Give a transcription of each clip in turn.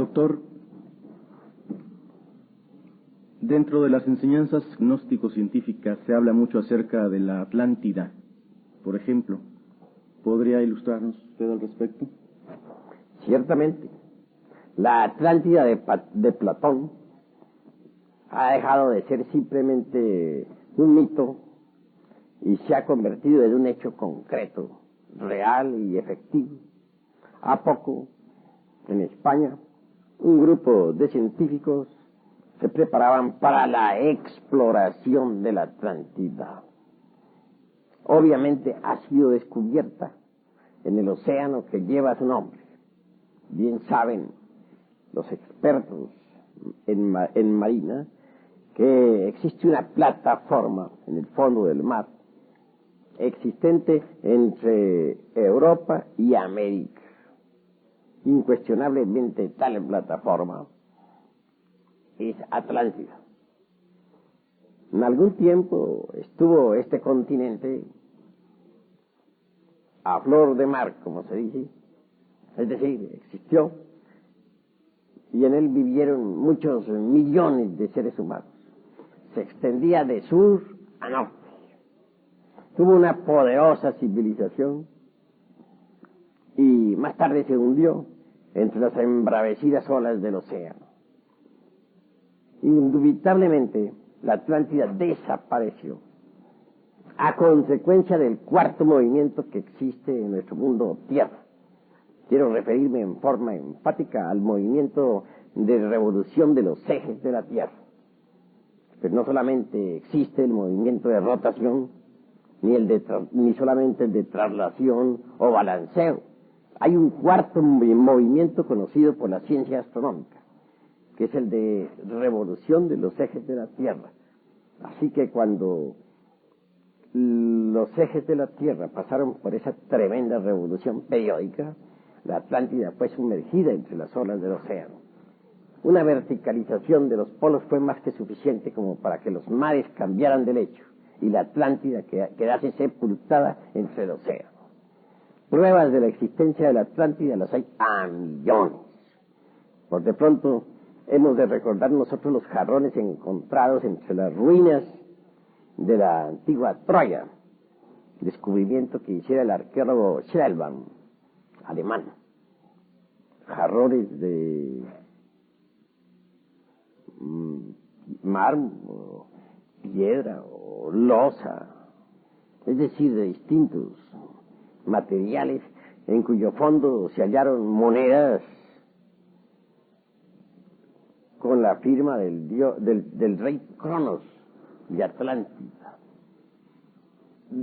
Doctor, dentro de las enseñanzas gnóstico-científicas se habla mucho acerca de la Atlántida. Por ejemplo, ¿podría ilustrarnos usted al respecto? Ciertamente, la Atlántida de Platón ha dejado de ser simplemente un mito y se ha convertido en un hecho concreto, real y efectivo. A poco, en España, un grupo de científicos se preparaban para la exploración de la Atlántida. Obviamente ha sido descubierta en el océano que lleva su nombre. Bien saben los expertos en marina que existe una plataforma en el fondo del mar existente entre Europa y América. Incuestionablemente tal plataforma es Atlántida. En algún tiempo estuvo este continente a flor de mar, como se dice, es decir, existió, y en él vivieron muchos millones de seres humanos. Se extendía de sur a norte. Tuvo una poderosa civilización y más tarde se hundió entre las embravecidas olas del océano. Indubitablemente, la Atlántida desapareció a consecuencia del cuarto movimiento que existe en nuestro mundo Tierra. Quiero referirme en forma enfática al movimiento de revolución de los ejes de la Tierra. Pero no solamente existe el movimiento de rotación, ni solamente el de traslación o balanceo. Hay un cuarto movimiento conocido por la ciencia astronómica, que es el de revolución de los ejes de la Tierra. Así que cuando los ejes de la Tierra pasaron por esa tremenda revolución periódica, la Atlántida fue sumergida entre las olas del océano. Una verticalización de los polos fue más que suficiente como para que los mares cambiaran de lecho y la Atlántida quedase sepultada entre el océano. Pruebas de la existencia de la Atlántida las hay a millones. Por de pronto, hemos de recordar nosotros los jarrones encontrados entre las ruinas de la antigua Troya, descubrimiento que hiciera el arqueólogo Schellbaum, alemán. Jarrones de mármol, piedra o loza, es decir, de distintos materiales en cuyo fondo se hallaron monedas con la firma del rey Cronos de Atlántida.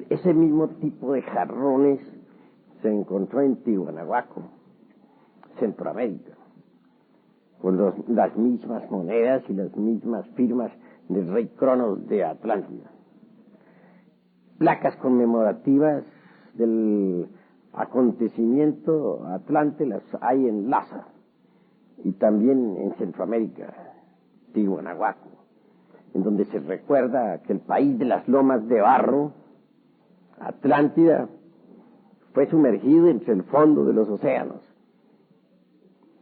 Ese mismo tipo de jarrones se encontró en Tiwanahuaco, Centroamérica, con las mismas monedas y las mismas firmas del rey Cronos de Atlántida. Placas conmemorativas del acontecimiento Atlante las hay en Lhasa y también en Centroamérica, Tiwanahuaco, en donde se recuerda que el país de las lomas de barro, Atlántida, fue sumergido entre el fondo de los océanos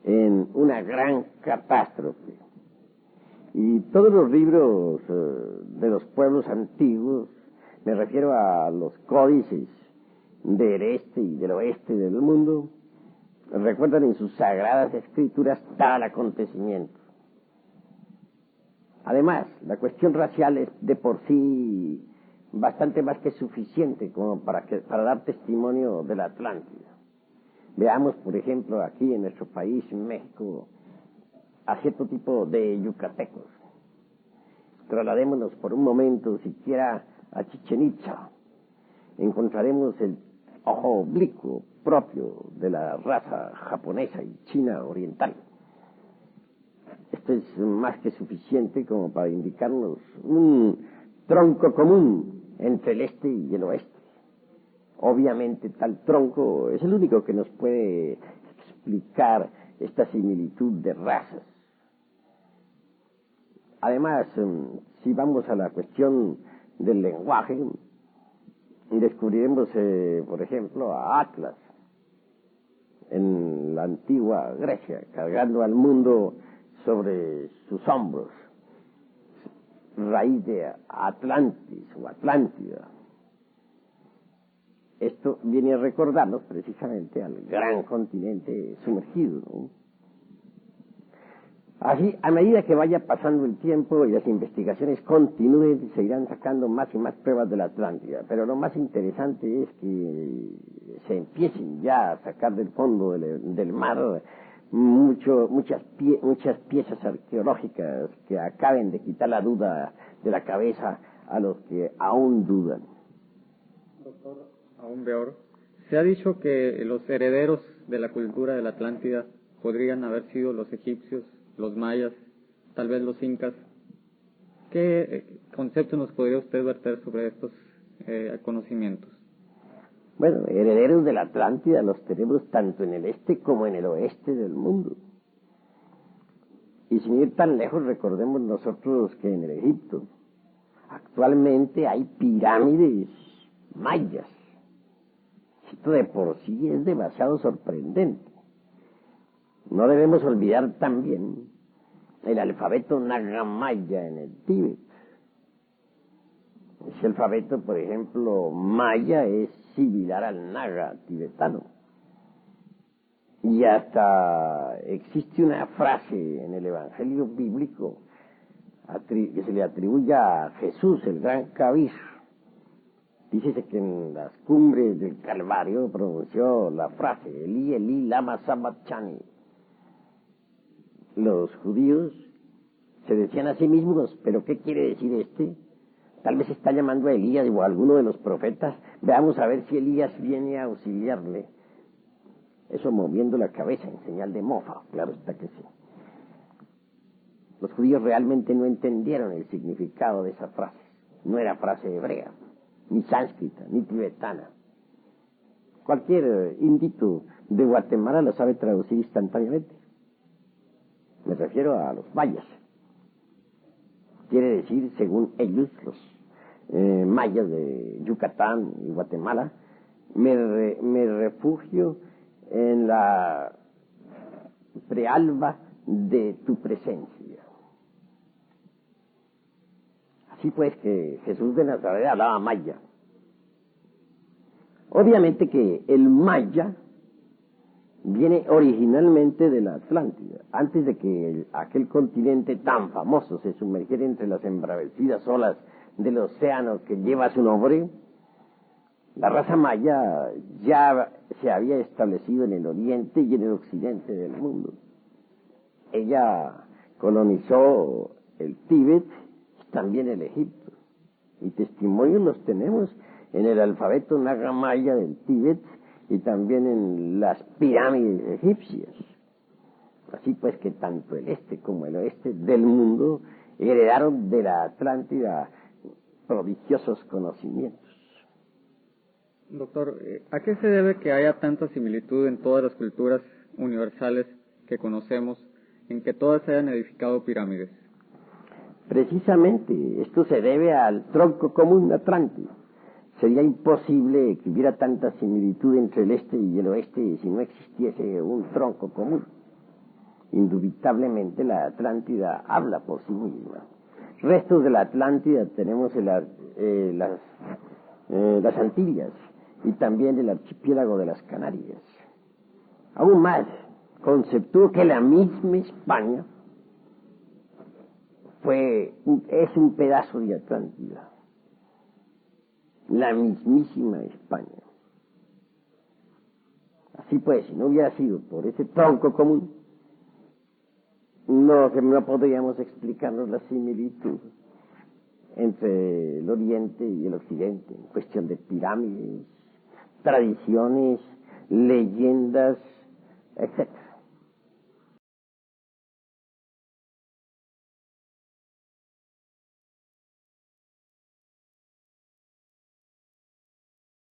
en una gran catástrofe. Y todos los libros de los pueblos antiguos, me refiero a los códices del este y del oeste del mundo, recuerdan en sus sagradas escrituras tal acontecimiento. Además, la cuestión racial es de por sí bastante más que suficiente como para dar testimonio de la Atlántida. Veamos, por ejemplo, aquí en nuestro país, en México, a cierto tipo de yucatecos. Trasladémonos por un momento siquiera a Chichén Itzá. Encontraremos el ojo oblicuo propio de la raza japonesa y china oriental. Esto es más que suficiente como para indicarnos un tronco común entre el este y el oeste. Obviamente tal tronco es el único que nos puede explicar esta similitud de razas. Además, si vamos a la cuestión del lenguaje, descubriremos, por ejemplo, a Atlas. en la antigua Grecia, cargando al mundo sobre sus hombros, raíz de Atlantis o Atlántida. Esto viene a recordarnos precisamente al gran continente sumergido, ¿no? Así, a medida que vaya pasando el tiempo y las investigaciones continúen, se irán sacando más y más pruebas de la Atlántida. Pero lo más interesante es que se empiecen ya a sacar del fondo del mar muchas piezas arqueológicas que acaben de quitar la duda de la cabeza a los que aún dudan. Doctor, aún peor, se ha dicho que los herederos de la cultura de la Atlántida podrían haber sido los egipcios, los mayas, tal vez los incas. ¿Qué concepto nos podría usted verter sobre estos conocimientos? Bueno, herederos de la Atlántida los tenemos tanto en el este como en el oeste del mundo. Y sin ir tan lejos, recordemos nosotros que en el Egipto actualmente hay pirámides mayas. Esto de por sí es demasiado sorprendente. No debemos olvidar también el alfabeto nagamaya en el Tíbet. Ese alfabeto, por ejemplo, maya es similar al naga tibetano. Y hasta existe una frase en el Evangelio bíblico que se le atribuye a Jesús, el gran Kabir. Dícese que en las cumbres del Calvario pronunció la frase, Elí, Elí, lama sabachthani. Los judíos se decían a sí mismos, ¿pero qué quiere decir este? Tal vez está llamando a Elías o a alguno de los profetas. Veamos a ver si Elías viene a auxiliarle. Eso moviendo la cabeza en señal de mofa, claro está que sí. Los judíos realmente no entendieron el significado de esa frase. No era frase hebrea, ni sánscrita, ni tibetana. Cualquier indito de Guatemala lo sabe traducir instantáneamente. Me refiero a los mayas. Quiere decir, según ellos, los mayas de Yucatán y Guatemala, me refugio en la prealba de tu presencia. Así pues que Jesús de Nazaret hablaba maya. Obviamente que el maya viene originalmente de la Atlántida. Antes de que aquel continente tan famoso se sumergiera entre las embravecidas olas del océano que lleva su nombre, la raza maya ya se había establecido en el oriente y en el occidente del mundo. Ella colonizó el Tíbet y también el Egipto. Y testimonios los tenemos en el alfabeto nagamaya del Tíbet y también en las pirámides egipcias. Así pues que tanto el este como el oeste del mundo heredaron de la Atlántida prodigiosos conocimientos. Doctor, ¿a qué se debe que haya tanta similitud en todas las culturas universales que conocemos, en que todas hayan edificado pirámides? Precisamente, esto se debe al tronco común atlántico. Sería imposible que hubiera tanta similitud entre el este y el oeste si no existiese un tronco común. Indubitablemente la Atlántida habla por sí misma. Restos de la Atlántida tenemos las Antillas y también el archipiélago de las Canarias. Aún más, conceptúo que la misma España es un pedazo de Atlántida. La mismísima España. Así pues, si no hubiera sido por ese tronco común, no podríamos explicarnos la similitud entre el Oriente y el Occidente, en cuestión de pirámides, tradiciones, leyendas, etc.